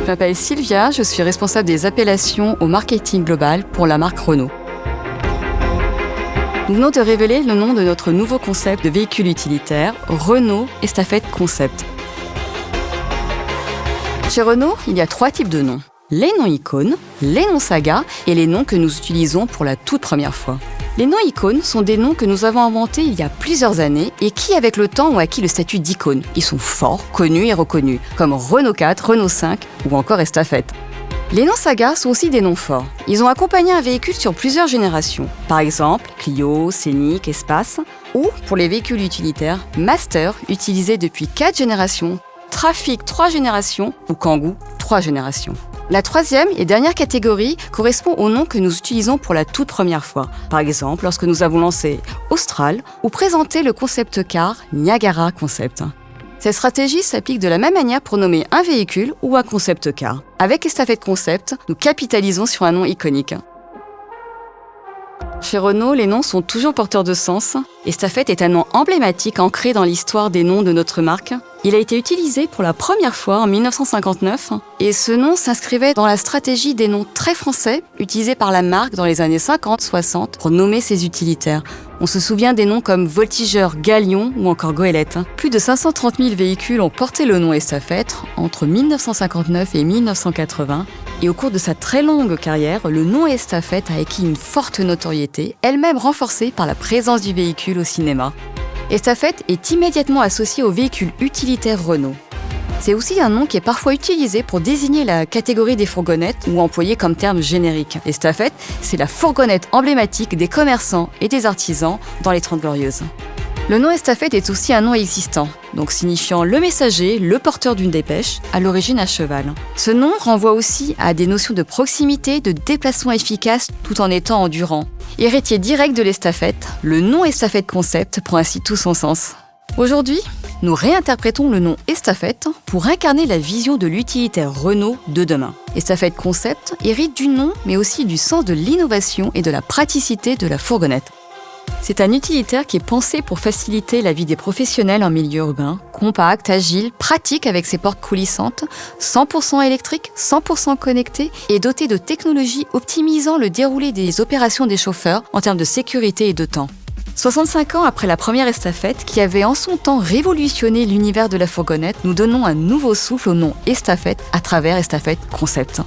m'appelle Sylvia, je suis responsable des appellations au marketing global pour la marque Renault. Nous venons de révéler le nom de notre nouveau concept de véhicule utilitaire, Renault Estafette Concept. Chez Renault, il y a 3 types de noms. Les noms icônes, les noms saga et les noms que nous utilisons pour la toute première fois. Les noms icônes sont des noms que nous avons inventés il y a plusieurs années et qui, avec le temps, ont acquis le statut d'icône. Ils sont forts, connus et reconnus, comme Renault 4, Renault 5 ou encore Estafette. Les noms saga sont aussi des noms forts. Ils ont accompagné un véhicule sur plusieurs générations. Par exemple, Clio, Scénic, Espace. Ou, pour les véhicules utilitaires, Master, utilisé depuis 4 générations, Trafic 3 générations ou Kangoo 3 générations. La troisième et dernière catégorie correspond aux noms que nous utilisons pour la toute première fois. Par exemple, lorsque nous avons lancé Austral ou présenté le concept car Niagara Concept. Cette stratégie s'applique de la même manière pour nommer un véhicule ou un concept car. Avec Estafette Concept, nous capitalisons sur un nom iconique. Chez Renault, les noms sont toujours porteurs de sens. Estafette est un nom emblématique ancré dans l'histoire des noms de notre marque. Il a été utilisé pour la première fois en 1959 et ce nom s'inscrivait dans la stratégie des noms très français utilisés par la marque dans les années 50-60 pour nommer ses utilitaires. On se souvient des noms comme Voltigeur, Galion ou encore Goélette. Plus de 530 000 véhicules ont porté le nom Estafette entre 1959 et 1980. Et au cours de sa très longue carrière, le nom Estafette a acquis une forte notoriété, elle-même renforcée par la présence du véhicule au cinéma. Estafette est immédiatement associé au véhicule utilitaire Renault. C'est aussi un nom qui est parfois utilisé pour désigner la catégorie des fourgonnettes ou employé comme terme générique. Estafette, c'est la fourgonnette emblématique des commerçants et des artisans dans les 30 Glorieuses. Le nom Estafette est aussi un nom existant, donc signifiant le messager, le porteur d'une dépêche, à l'origine à cheval. Ce nom renvoie aussi à des notions de proximité, de déplacement efficace tout en étant endurant. Héritier direct de l'estafette, le nom Estafette Concept prend ainsi tout son sens. Aujourd'hui, nous réinterprétons le nom Estafette pour incarner la vision de l'utilitaire Renault de demain. Estafette Concept hérite du nom, mais aussi du sens de l'innovation et de la praticité de la fourgonnette. C'est un utilitaire qui est pensé pour faciliter la vie des professionnels en milieu urbain, compact, agile, pratique avec ses portes coulissantes, 100% électrique, 100% connecté et doté de technologies optimisant le déroulé des opérations des chauffeurs en termes de sécurité et de temps. 65 ans après la première Estafette, qui avait en son temps révolutionné l'univers de la fourgonnette, nous donnons un nouveau souffle au nom Estafette à travers Estafette Concept.